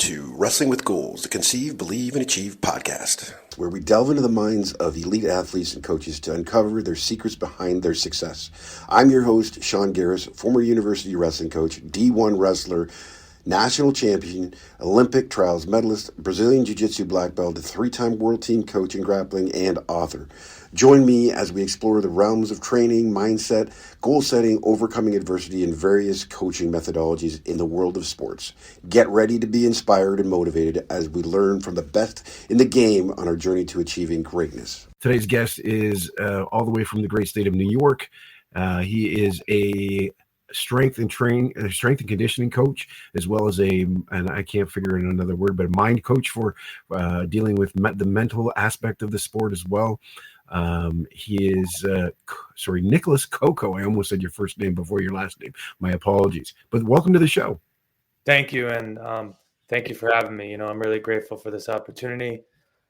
to Wrestling with Goals, the Conceive, Believe, and Achieve podcast, where we delve into the minds of elite athletes and coaches to uncover their secrets behind their success. I'm your host, Shawn Geris, former university wrestling coach, D1 wrestler, national champion, Olympic trials medalist, Brazilian Jiu-Jitsu black belt, a three-time world team coach in grappling, and author. Join me as we explore the realms of training, mindset, goal setting, overcoming adversity, and various coaching methodologies in the world of sports. Get ready to be inspired and motivated as we learn from the best in the game on our journey to achieving greatness. Today's guest is all the way from the great state of New York. He is a strength and conditioning coach, as well as and I can't figure out another word, but a mind coach for dealing with the mental aspect of the sport as well. He is, Nicholas Coco. I almost said your first name before your last name. My apologies. But welcome to the show. Thank you, and thank you for having me. I'm really grateful for this opportunity.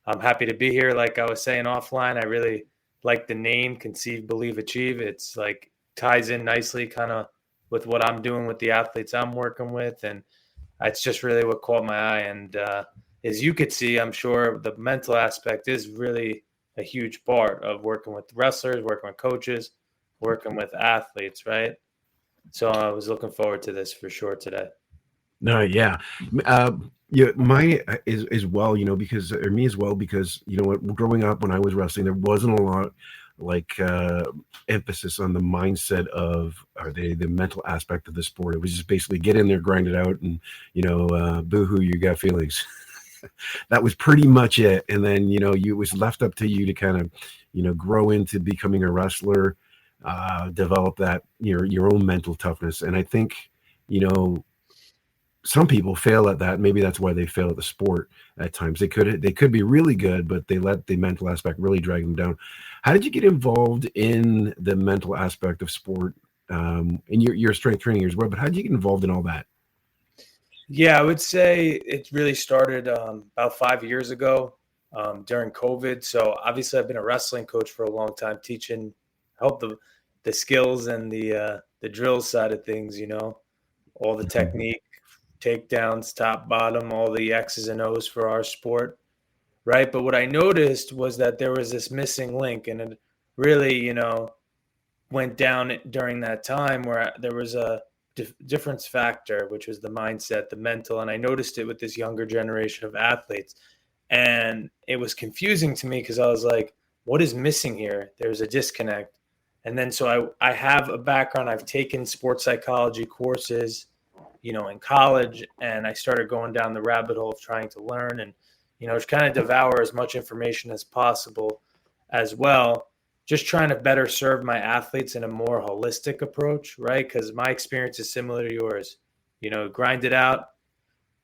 I'm happy to be here. Like I was saying offline, I really like the name Conceive, Believe, Achieve. It's like ties in nicely kind of with what I'm doing with the athletes I'm working with, and it's just really what caught my eye. And as you could see, I'm sure the mental aspect is really a huge part of working with wrestlers, working with coaches, working with athletes, right? So I was looking forward to this for sure today. No, yeah. My is well, because me as well, because growing up when I was wrestling, there wasn't a lot emphasis on the mindset of the mental aspect of the sport. It was just basically get in there, grind it out, and boo-hoo, you got feelings. That was pretty much it. And then it was left up to you to kind of grow into becoming a wrestler, develop that your own mental toughness. And I think some people fail at that. Maybe that's why they fail at the sport at times. They could be really good, but they let the mental aspect really drag them down. How did you get involved in the mental aspect of sport? And your strength training as well, but how did you get involved in all that? Yeah, I would say it really started about 5 years ago during COVID. So obviously I've been a wrestling coach for a long time, teaching, help the skills and the drill side of things, all the technique, takedowns, top, bottom, all the X's and O's for our sport, right? But what I noticed was that there was this missing link, and it really, went down during that time where there was a difference factor, which was the mindset, the mental. And I noticed it with this younger generation of athletes. And it was confusing to me because I was like, what is missing here? There's a disconnect. And then so I have a background. I've taken sports psychology courses, in college, and I started going down the rabbit hole of trying to learn and, just kind of devour as much information as possible as well. Just trying to better serve my athletes in a more holistic approach, right? Because my experience is similar to yours. Grind it out,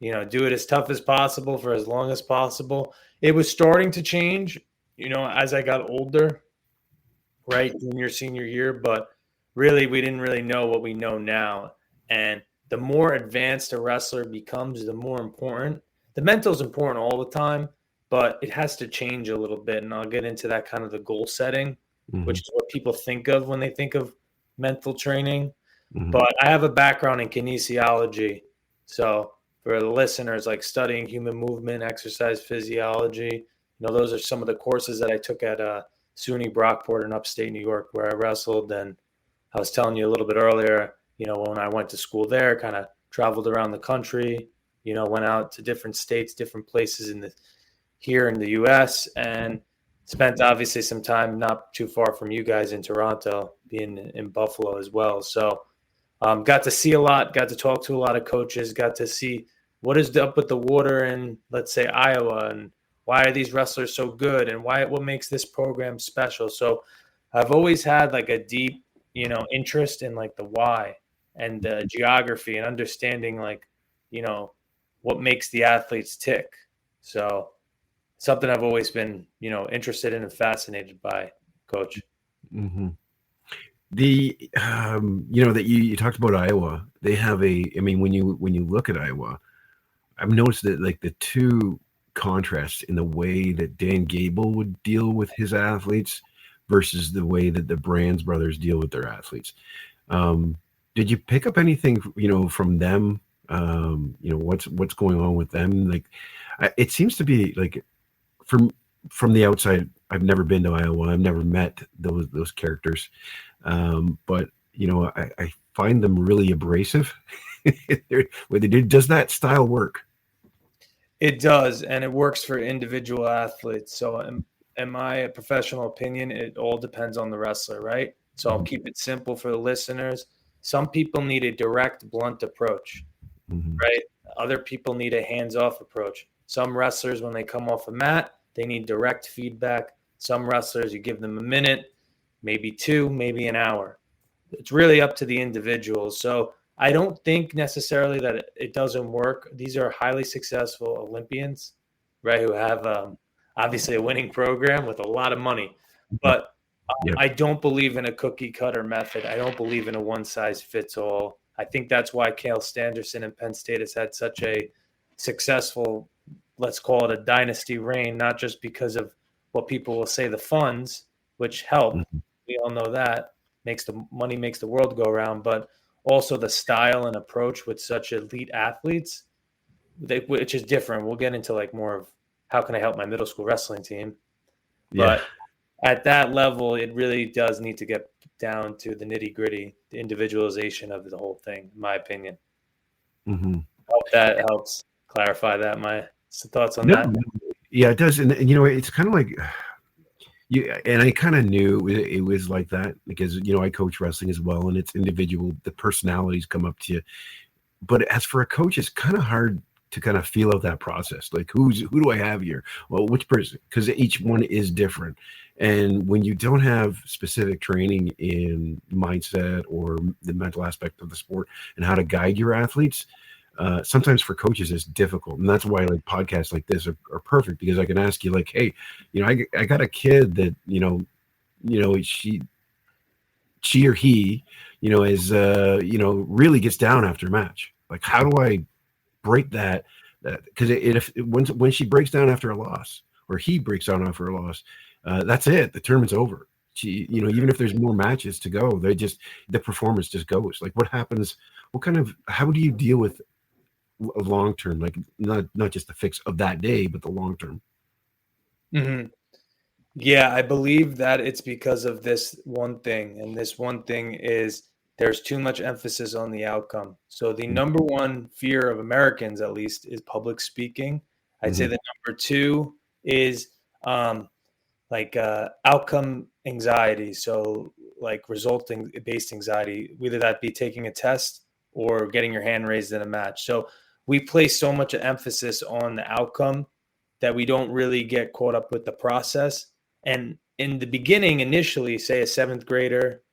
do it as tough as possible for as long as possible. It was starting to change, as I got older, right? Junior, senior year, but really we didn't really know what we know now. And the more advanced a wrestler becomes, the more important. The mental is important all the time, but it has to change a little bit. And I'll get into that kind of the goal setting, which is what people think of when they think of mental training. Mm-hmm. But I have a background in kinesiology. So for the listeners, like studying human movement, exercise physiology, those are some of the courses that I took at SUNY Brockport in upstate New York, where I wrestled. And I was telling you a little bit earlier, when I went to school there, kind of traveled around the country, went out to different states, different places here in the U.S., and spent obviously some time not too far from you guys in Toronto, being in Buffalo as well. So got to see a lot, got to talk to a lot of coaches, got to see what is up with the water in, let's say, Iowa, and why are these wrestlers so good, and what makes this program special. So I've always had like a deep, interest in like the why and the geography and understanding what makes the athletes tick. So something I've always been, interested in and fascinated by, Coach. Mm-hmm. That you talked about Iowa. They have when you look at Iowa, I've noticed that like the two contrasts in the way that Dan Gable would deal with his athletes versus the way that the Brands brothers deal with their athletes. Did you pick up anything, from them What's going on with them. Like, it seems to be like from the outside, I've never been to Iowa. I've never met those characters. But I find them really abrasive. Does that style work? It does, and it works for individual athletes. So, in my professional opinion, it all depends on the wrestler, right? So I'll keep it simple for the listeners. Some people need a direct, blunt approach, right? Other people need a hands-off approach. Some wrestlers, when they come off a mat, they need direct feedback. Some wrestlers, you give them a minute, maybe 2, maybe an hour. It's really up to the individual. So I don't think necessarily that it doesn't work. These are highly successful Olympians, right, who have obviously a winning program with a lot of money. But I don't believe in a cookie cutter method. I don't believe in a one size fits all. I think that's why Cael Sanderson in Penn State has had such a successful, let's call it a dynasty reign, not just because of what people will say the funds, which help. We all know that makes the world go around, but also the style and approach with such elite athletes, which is different. We'll get into like more of how can I help my middle school wrestling team, but at that level, it really does need to get down to the nitty gritty, the individualization of the whole thing, in my opinion. Hope that helps clarify that. My thoughts on that. Yeah, it does. And it's kind of like, and I kind of knew it was like that because, I coach wrestling as well, and it's individual. The personalities come up to you. But as for a coach, it's kind of hard to kind of feel out that process. Like, who do I have here? Well, which person? Because each one is different. And when you don't have specific training in mindset or the mental aspect of the sport and how to guide your athletes, sometimes for coaches it's difficult. And that's why like podcasts like this are perfect, because I can ask you like, hey, I got a kid that, she or he, is, really gets down after a match. Like, how do I break that? Because when she breaks down after a loss, or he breaks down after a loss, that's it. The tournament's over. Even if there's more matches to go, the performance just goes. Like, what happens? How do you deal with a long term, like not just the fix of that day, but the long term? Yeah, I believe that it's because of this one thing, and this one thing is there's too much emphasis on the outcome. So the number one fear of Americans, at least, is public speaking. I'd say the number 2 is outcome anxiety. So like resulting based anxiety, whether that be taking a test or getting your hand raised in a match. So we place so much emphasis on the outcome that we don't really get caught up with the process. And in the beginning, initially, say a 7th grader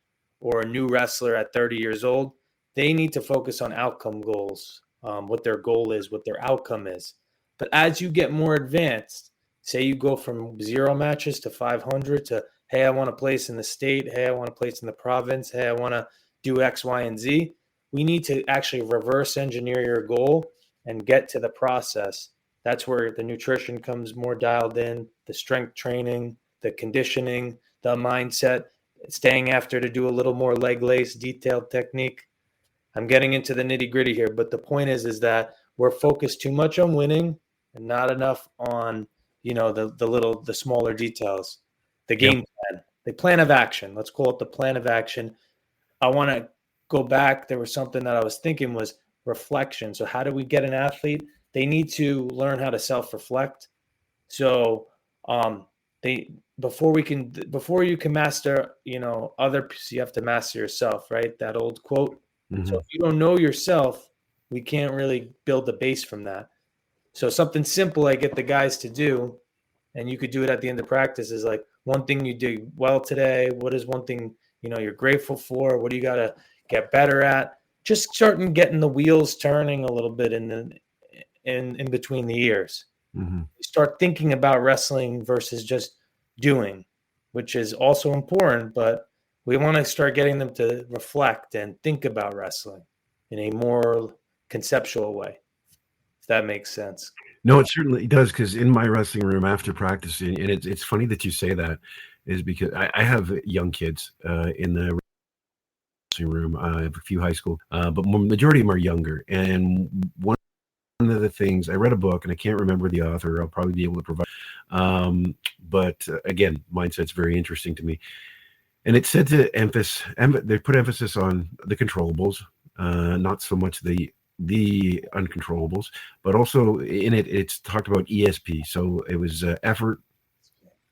or a new wrestler at 30 years old, they need to focus on outcome goals, what their goal is, what their outcome is. But as you get more advanced, say you go from 0 matches to 500 to, hey, I want to place in the state. Hey, I want to place in the province. Hey, I want to do X, Y, and Z. We need to actually reverse engineer your goal and get to the process. That's where the nutrition comes more dialed in, the strength training, the conditioning, the mindset, staying after to do a little more leg lace, detailed technique. I'm getting into the nitty gritty here, but the point is that we're focused too much on winning and not enough on, the smaller details, the game plan, the plan of action. Let's call it the plan of action. I want to go back. There was something that I was thinking was reflection. So how do we get an athlete? They need to learn how to self-reflect. So before you can master, others, you have to master yourself, right? That old quote. So if you don't know yourself, we can't really build the base from that. So something simple I get the guys to do, and you could do it at the end of practice, is like, one thing you did well today. What is one thing, you're grateful for? What do you got to get better at? Just starting getting the wheels turning a little bit in between the ears. You start thinking about wrestling versus just doing, which is also important, but we want to start getting them to reflect and think about wrestling in a more conceptual way, if that makes sense. No, it certainly does, because in my wrestling room after practicing, and it's funny that you say that, is because I have young kids in the room. I have a few high school, but majority of them are younger. And one of the things, I read a book, and I can't remember the author. I'll probably be able to provide. But again, mindset's very interesting to me. And it said to they put emphasis on the controllables, not so much the uncontrollables, but also in it, it's talked about ESP. So it was effort,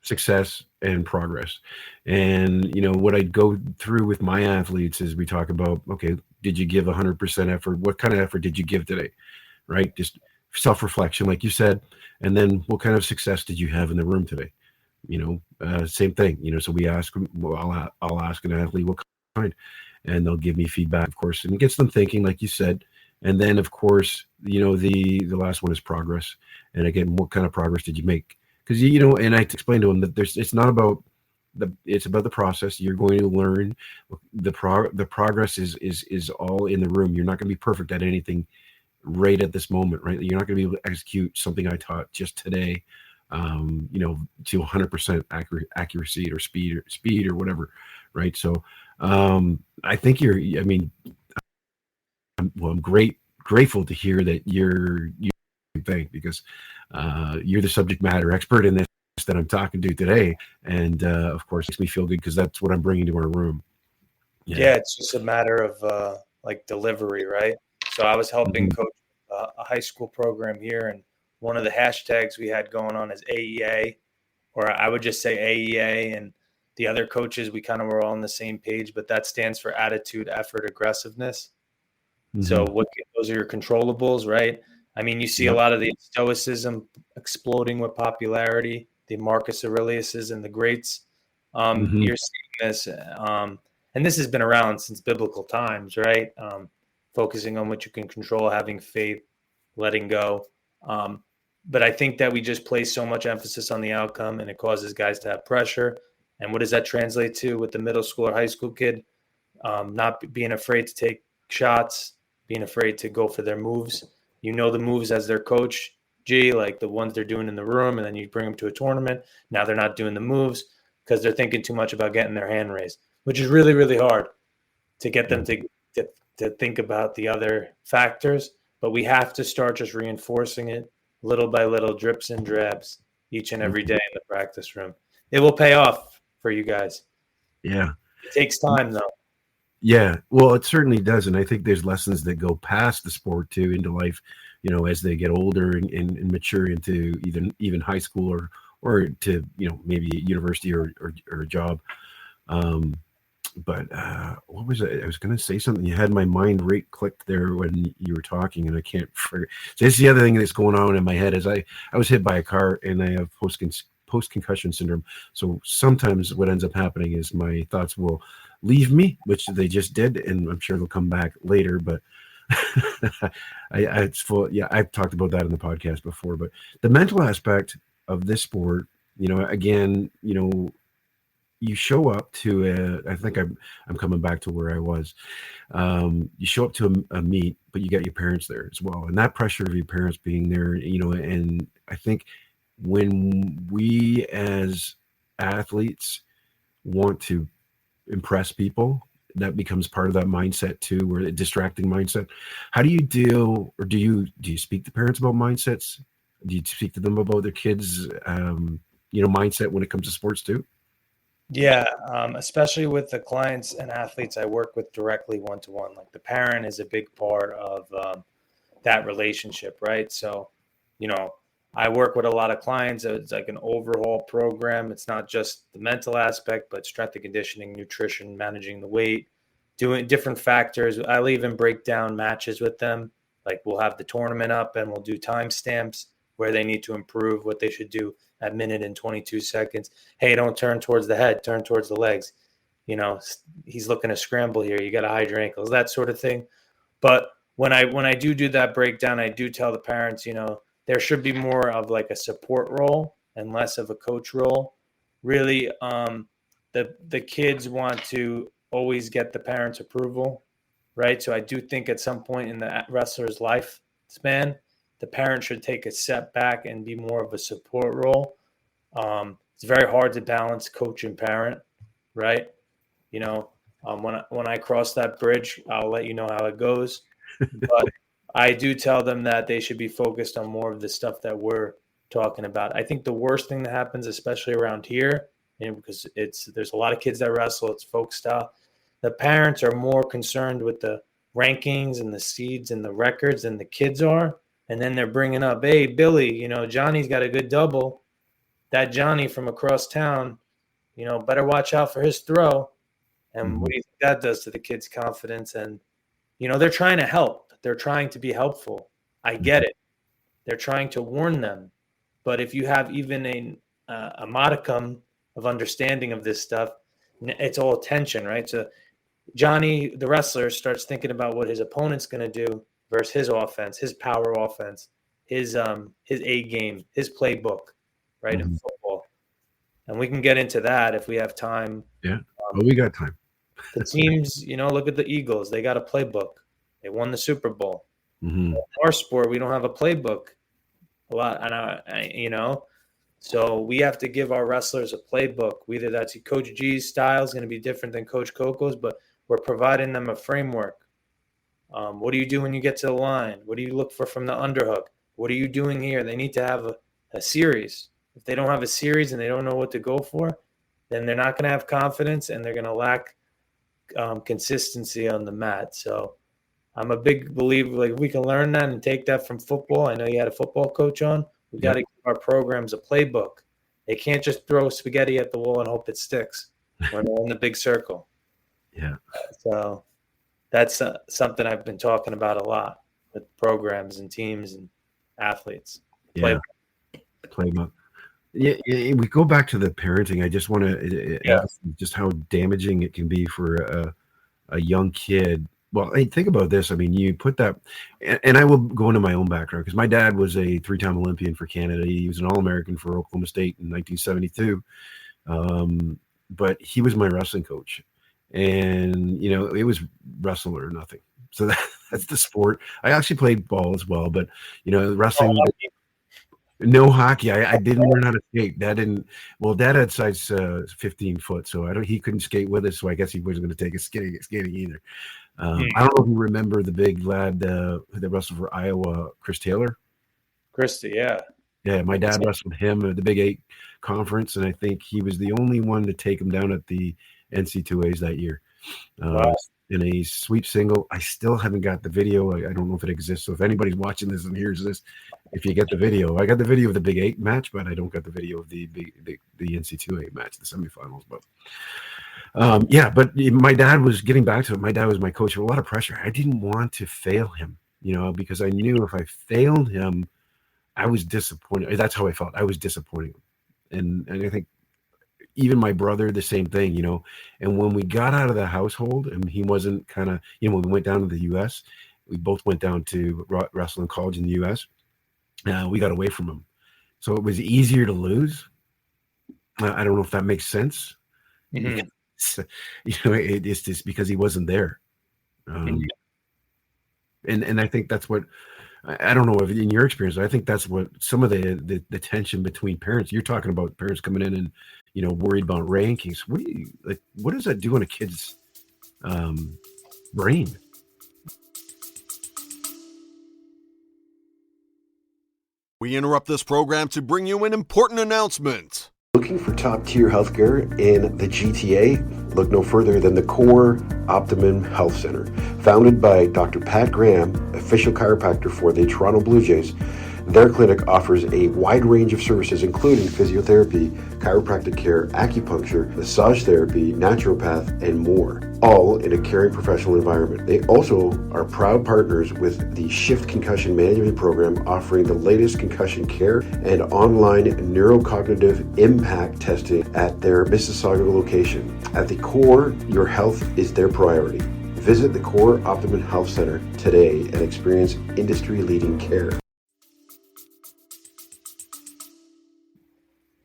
success, and progress. And what I'd go through with my athletes is we talk about, okay, did you give 100% effort? What kind of effort did you give today? Right? Just self-reflection, like you said. And then what kind of success did you have in the room today? Same thing. So we ask them, well, I'll ask an athlete what kind, and they'll give me feedback, of course, and it gets them thinking, like you said. And then, of course, the last one is progress. And again, what kind of progress did you make? Because and I explained to them that it's not about it's about the process. You're going to learn. The progress is all in the room. You're not going to be perfect at anything right at this moment, right? You're not going to be able to execute something I taught just today, to 100% accuracy or speed or whatever, right? So I think I'm grateful to hear that you think, because you're the subject matter expert in this that I'm talking to today, and of course it makes me feel good because that's what I'm bringing to our room. Yeah, it's just a matter of like delivery, right? So I was helping coach a high school program here, and one of the hashtags we had going on is AEA, or I would just say AEA, and the other coaches, we kind of were all on the same page, but that stands for attitude, effort, aggressiveness. So those are your controllables, right? I mean, you see a lot of the stoicism exploding with popularity, the Marcus Aureliuses and the greats. You're seeing this, and this has been around since biblical times, right? Focusing on what you can control, having faith, letting go. But I think that we just place so much emphasis on the outcome, and it causes guys to have pressure. And what does that translate to with the middle school or high school kid? Not being afraid to take shots, being afraid to go for their moves. The moves as their coach, like the ones they're doing in the room, and then you bring them to a tournament. Now they're not doing the moves because they're thinking too much about getting their hand raised, which is really, really hard to get them to think about the other factors. But we have to start just reinforcing it little by little, drips and drabs, each and every day in the practice room. It will pay off for you guys. Yeah. It takes time, though. Yeah, well, it certainly does, and I think there's lessons that go past the sport too into life, as they get older and mature into even high school or to maybe university or a job. But what was it? I was going to say something. You had my mind right clicked there when you were talking, and I can't forget. So this is the other thing that's going on in my head is I was hit by a car, and I have post-concussion syndrome. So sometimes what ends up happening is my thoughts will leave me, which they just did, and I'm sure they'll come back later. But it's full. Yeah, I've talked about that in the podcast before. But the mental aspect of this sport, again, you show up to I think I'm coming back to where I was. You show up to a meet, but you got your parents there as well, and that pressure of your parents being there, and I think when we as athletes want to impress people, that becomes part of that mindset too, where a distracting mindset. How do you deal, or do you speak to parents about mindsets? Do you speak to them about their kids mindset when it comes to sports too? Yeah, especially with the clients and athletes I work with directly one-to-one. Like the parent is a big part of that relationship, right? So, I work with a lot of clients. It's like an overhaul program. It's not just the mental aspect, but strength and conditioning, nutrition, managing the weight, doing different factors. I'll even break down matches with them. Like we'll have the tournament up and we'll do timestamps where they need to improve, what they should do at minute and 22 seconds. Hey, don't turn towards the head, turn towards the legs. He's looking to scramble here. You got to hide your ankles, that sort of thing. But when I do that breakdown, I do tell the parents, there should be more of like a support role and less of a coach role. Really, the kids want to always get the parents' approval, right? So I do think at some point in the wrestler's lifespan, the parent should take a step back and be more of a support role. It's very hard to balance coach and parent, right? When I cross that bridge, I'll let you know how it goes. But I do tell them that they should be focused on more of the stuff that we're talking about. I think the worst thing that happens, especially around here, because there's a lot of kids that wrestle, it's folk style. The parents are more concerned with the rankings and the seeds and the records than the kids are. And then they're bringing up, hey, Billy, Johnny's got a good double. That Johnny from across town, better watch out for his throw. And what do you think that does to the kid's confidence? And, they're trying to help. They're trying to be helpful. I get it. They're trying to warn them. But if you have even a modicum of understanding of this stuff, it's all attention, right? So Johnny, the wrestler, starts thinking about what his opponent's going to do versus his offense, his power offense, his A game, his playbook, right, in football. And we can get into that if we have time. Yeah, we got time. The teams, look at the Eagles. They got a playbook. They won the Super Bowl. In our sport, we don't have a playbook a lot. And so we have to give our wrestlers a playbook. Whether that's Coach G's style is going to be different than Coach Coco's, but we're providing them a framework. What do you do when you get to the line? What do you look for from the underhook? What are you doing here? They need to have a series. If they don't have a series and they don't know what to go for, then they're not going to have confidence and they're going to lack consistency on the mat. So I'm a big believer, we can learn that and take that from football. I know you had a football coach on. We got to give our programs a playbook. They can't just throw spaghetti at the wall and hope it sticks when they're in the big circle. Yeah. So that's something I've been talking about a lot with programs and teams and athletes. Yeah. Playbook. Yeah, we go back to the parenting. I just want to ask just how damaging it can be for a young kid. Well, think about this. I mean, you put that, and I will go into my own background because my dad was a 3-time Olympian for Canada. He was an All-American for Oklahoma State in 1972. But he was my wrestling coach. And, it was wrestle or nothing. So that's the sport. I actually played ball as well, but, wrestling. No hockey. I didn't learn how to skate. Dad had size 15 foot, so he couldn't skate with us. So I guess he wasn't going to take us skating either. I don't know if you remember the big lad that wrestled for Iowa, Chris Taylor. Christy, yeah. Yeah, my dad wrestled him at the Big 8 conference, and I think he was the only one to take him down at the NC2As that year. Wow. In a sweep single. I still haven't got the video. I don't know if it exists. So if anybody's watching this and hears this, if you get the video, I got the video of the Big 8 match, but I don't got the video of the NC2A match, the semifinals. But but my dad was getting back to it. My dad was my coach with a lot of pressure. I didn't want to fail him, because I knew if I failed him, I was disappointed. That's how I felt. I was disappointing him. And I think even my brother, the same thing, and when we got out of the household and he wasn't kind of, when we went down to the US, we both went down to wrestling college in the US. We got away from him. So it was easier to lose. I don't know if that makes sense. Mm-hmm. It's just because he wasn't there. And I think that's what, I don't know if in your experience, I think that's what some of the tension between parents, you're talking about parents coming in and, worried about rankings. What does that do in a kid's brain? We interrupt this program to bring you an important announcement. Looking for top-tier healthcare in the GTA? Look no further than the Core Optimum Health Center. Founded by Dr. Pat Graham, official chiropractor for the Toronto Blue Jays, their clinic offers a wide range of services including physiotherapy, chiropractic care, acupuncture, massage therapy, naturopath, and more, all in a caring professional environment. They also are proud partners with the Shift Concussion Management Program, offering the latest concussion care and online neurocognitive impact testing at their Mississauga location. At the Core, your health is their priority. Visit the Core Optimum Health Center today and experience industry-leading care.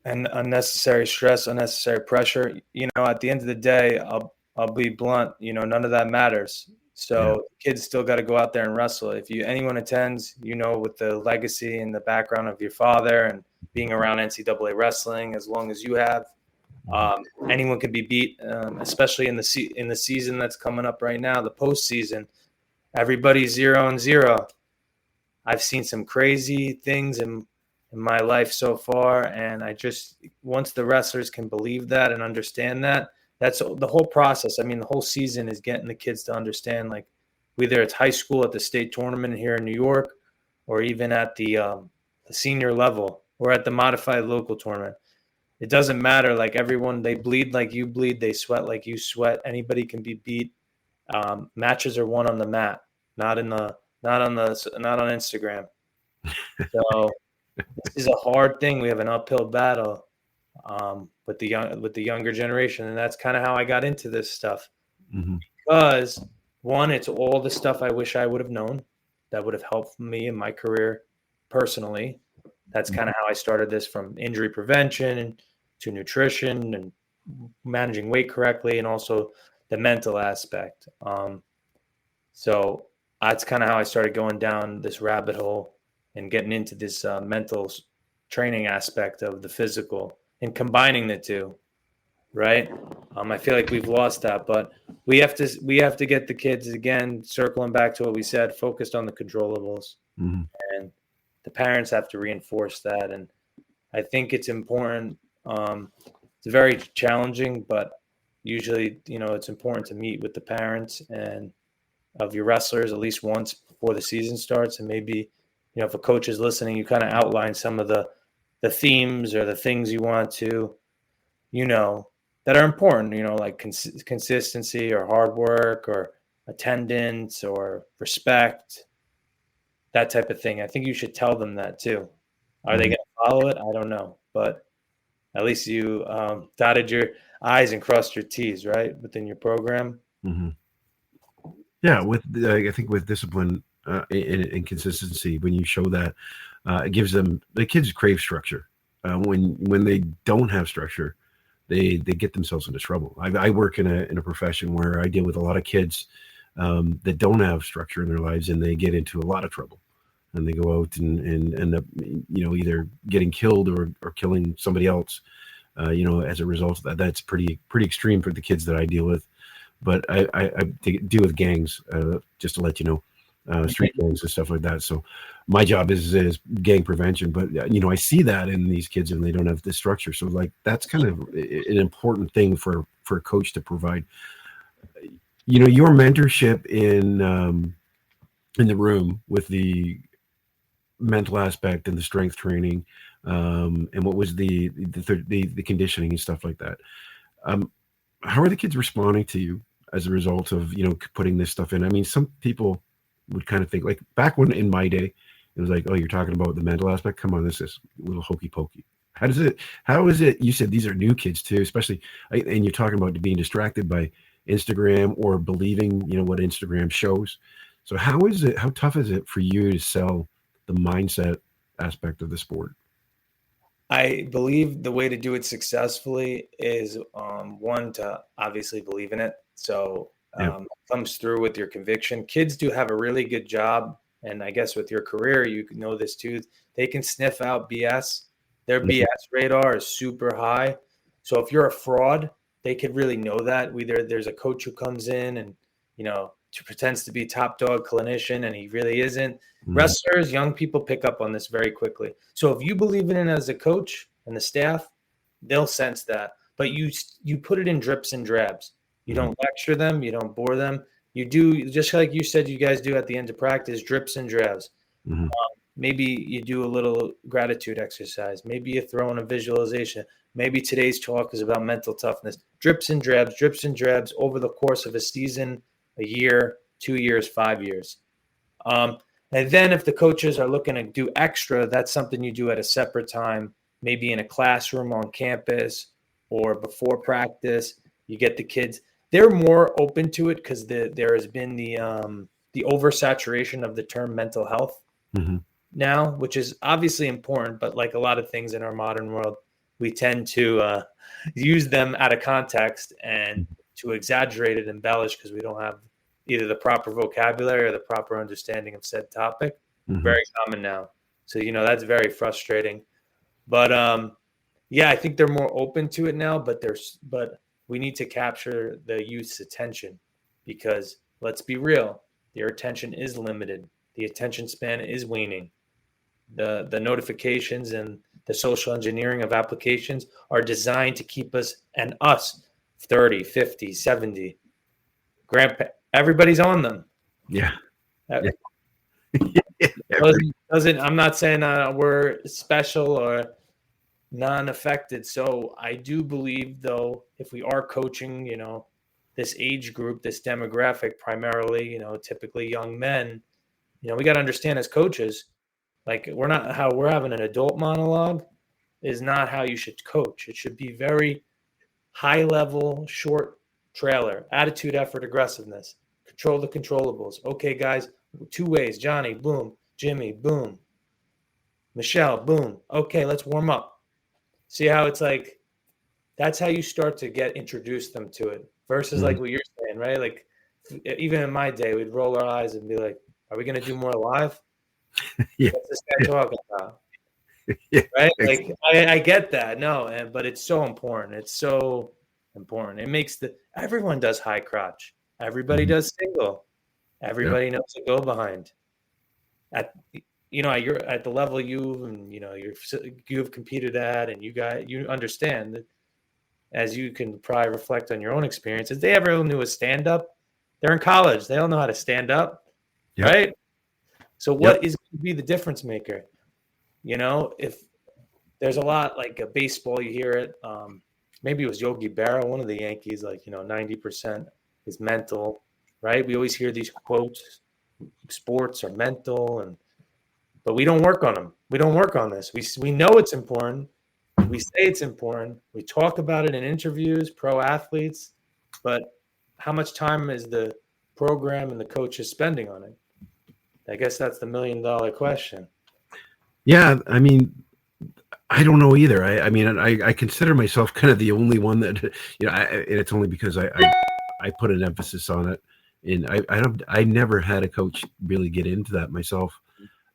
And unnecessary stress, unnecessary pressure. At the end of the day, I'll be blunt. None of that matters. So kids still got to go out there and wrestle. If anyone attends, with the legacy and the background of your father and being around NCAA wrestling as long as you have, Anyone could be beat, especially in the season that's coming up right now, the postseason. Everybody's 0-0. I've seen some crazy things in my life so far, and once the wrestlers can believe that and understand that, that's the whole process. I mean, the whole season is getting the kids to understand, like, whether it's high school at the state tournament here in New York, or even at the senior level, or at the modified local tournament. It doesn't matter. Like, everyone, they bleed like you bleed. They sweat like you sweat. Anybody can be beat. Matches are won on the mat, not on Instagram. So this is a hard thing. We have an uphill battle with the younger generation, and that's kind of how I got into this stuff. Because one, it's all the stuff I wish I would have known that would have helped me in my career personally. That's kind of how I started this, from injury prevention to nutrition and managing weight correctly, and also the mental aspect. So that's kind of how I started going down this rabbit hole and getting into this mental training aspect of the physical and combining the two, right? I feel like we've lost that, but we have to get the kids, again, circling back to what we said, focused on the controllables. And the parents have to reinforce that. And I think it's important. It's very challenging, but usually, it's important to meet with the parents and of your wrestlers at least once before the season starts. And maybe, if a coach is listening, you kind of outline some of the themes or the things you want to, that are important, like consistency or hard work or attendance or respect, that type of thing. I think you should tell them that too. Are they going to follow it? I don't know, but at least you dotted your I's and crossed your T's, right, within your program. Yeah, I think with discipline and consistency, when you show that, it gives them, the kids crave structure. When they don't have structure, they get themselves into trouble. I work in a profession where I deal with a lot of kids that don't have structure in their lives, and they get into a lot of trouble, and they go out and end up, either getting killed or killing somebody else, as a result of that. That's pretty extreme for the kids that I deal with. But I deal with gangs, just to let you know, street gangs and stuff like that. So my job is gang prevention. But, I see that in these kids, and they don't have the structure. So, like, that's kind of an important thing for a coach to provide. Your mentorship in the room with the mental aspect and the strength training, and what was the conditioning and stuff like that. How are the kids responding to you as a result of, putting this stuff in? I mean, some people would kind of think, like, back when in my day, it was like, oh, you're talking about the mental aspect. Come on, this is a little hokey pokey. How is it? You said these are new kids too, especially, and you're talking about being distracted by Instagram or believing, what Instagram shows. So how tough is it for you to sell the mindset aspect of the sport? I believe the way to do it successfully is one, to obviously believe in it. So it comes through with your conviction. Kids do have a really good job. And I guess with your career, you know this too. They can sniff out BS. Their BS radar is super high. So if you're a fraud, they could really know that. Whether there's a coach who comes in and, pretends to be top dog clinician and he really isn't. Wrestlers, young people pick up on this very quickly. So if you believe in it as a coach and the staff, they'll sense that. But you put it in drips and drabs. You don't lecture them. You don't bore them. You do, just like you said you guys do at the end of practice, drips and drabs. Maybe you do a little gratitude exercise. Maybe you throw in a visualization. Maybe today's talk is about mental toughness. Drips and drabs over the course of a season, a year, 2 years, 5 years. And then if the coaches are looking to do extra, that's something you do at a separate time, maybe in a classroom on campus or before practice. You get the kids. They're more open to it because there has been the oversaturation of the term mental health now, which is obviously important. But like a lot of things in our modern world, we tend to use them out of context and to exaggerate it, embellish, because we don't have either the proper vocabulary or the proper understanding of said topic. Very common now. So, that's very frustrating. But Yeah, I think they're more open to it now, but we need to capture the youth's attention, because let's be real, their attention is limited. The attention span is waning. The notifications and the social engineering of applications are designed to keep us 30, 50, 70. Everybody's on them. Yeah. Uh, Yeah. I'm not saying we're special or non-affected. So I do believe, though, if we are coaching, this age group, this demographic, primarily, typically young men, we got to understand as coaches, like how we're having an adult monologue is not how you should coach. It should be very high level, short trailer, attitude, effort, aggressiveness, control the controllables. Okay, guys, 2 ways, Johnny, boom, Jimmy, boom, Michelle, boom. Okay, let's warm up. See how it's like, that's how you start to introduce them to it versus like what you're saying, right? Like even in my day, we'd roll our eyes and be like, are we going to do more live? Yeah. What's this guy talking about? Yeah. Right? Like I get that. No, but it's so important. It's so important. It makes everyone does high crotch. Everybody does single. Everybody knows to go behind. You're at the level you've competed at, and you understand that, as you can probably reflect on your own experiences. They ever knew a stand up? They're in college. They don't know how to stand up, right? So what is going to be the difference maker? If there's a lot like a baseball, you hear it. Maybe it was Yogi Berra, one of the Yankees, 90% is mental, right? We always hear these quotes, sports are mental, but we don't work on them. We don't work on this. We know it's important. We say it's important. We talk about it in interviews, pro athletes, but how much time is the program and the coaches spending on it? I guess that's the $1 million question. Yeah, I mean, I don't know either. I consider myself kind of the only one that, and it's only because I put an emphasis on it, and I never had a coach really get into that myself.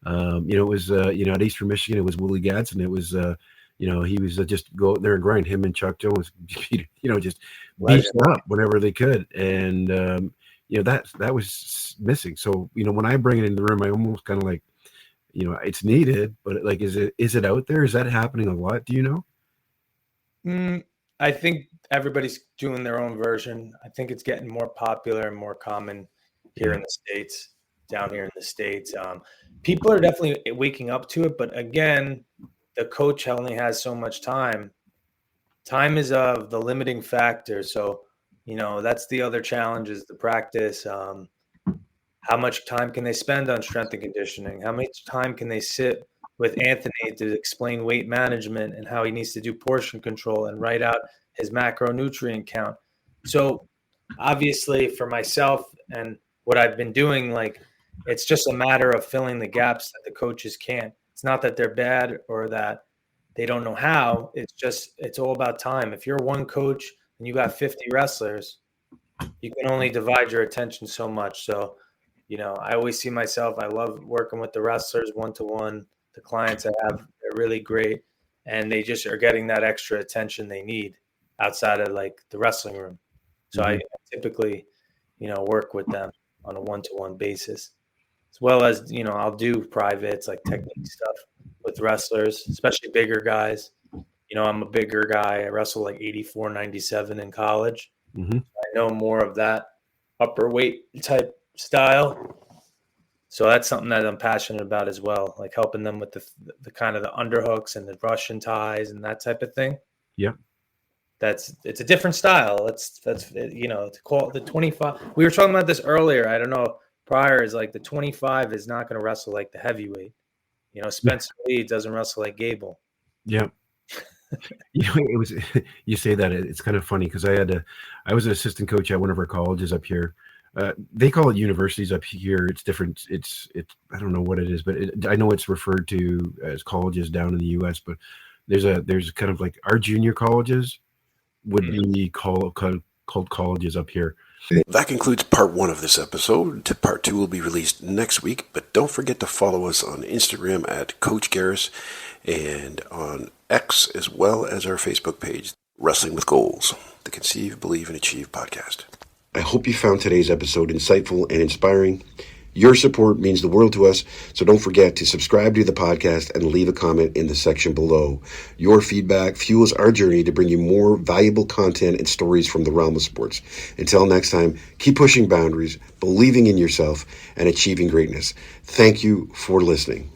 It was at Eastern Michigan, it was Willie Gadsden. It was he was just go out there and grind. Him and Chuck Jones, just beat up whenever they could, and that was missing. So when I bring it in the room, I almost kind of like, it's needed, but like, is it out there? Is that happening a lot? Do you know? I think everybody's doing their own version. I think it's getting more popular and more common here in the States, down here in the States. People are definitely waking up to it, but again, the coach only has so much time. Time is the limiting factor. So, that's the other challenge, is the practice. How much time can they spend on strength and conditioning? How much time can they sit with Anthony to explain weight management and how he needs to do portion control and write out his macronutrient count? So obviously for myself and what I've been doing, it's just a matter of filling the gaps that the coaches can't. It's not that they're bad or that they don't know how. It's all about time. If you're one coach and you got 50 wrestlers, you can only divide your attention so much. So, I always see myself, I love working with the wrestlers one-to-one. The clients I have, they're really great, and they just are getting that extra attention they need outside of the wrestling room. So I typically, work with them on a one-to-one basis, as well as, I'll do privates, like technique stuff with wrestlers, especially bigger guys. I'm a bigger guy. I wrestle 84, 97 in college. I know more of that upper weight type style. So that's something that I'm passionate about as well, like helping them with the kind of the underhooks and the Russian ties and that type of thing. Yep. It's a different style. That's to call it the 25. We were talking about this earlier. I don't know. Prior is the 25 is not going to wrestle like the heavyweight. Spencer Lee doesn't wrestle like Gable. Yeah. It was, you say that, it's kind of funny because I was an assistant coach at one of our colleges up here. They call it universities up here. It's different. It's I don't know what it is, but I know it's referred to as colleges down in the U.S. But there's kind of like our junior colleges would be called colleges up here. That concludes part 1 of this episode. Part 2 will be released next week, but don't forget to follow us on Instagram at Coach Geris and on X, as well as our Facebook page, Wrestling with Goals, the Conceive, Believe, and Achieve podcast. I hope you found today's episode insightful and inspiring. Your support means the world to us, so don't forget to subscribe to the podcast and leave a comment in the section below. Your feedback fuels our journey to bring you more valuable content and stories from the realm of sports. Until next time, keep pushing boundaries, believing in yourself, and achieving greatness. Thank you for listening.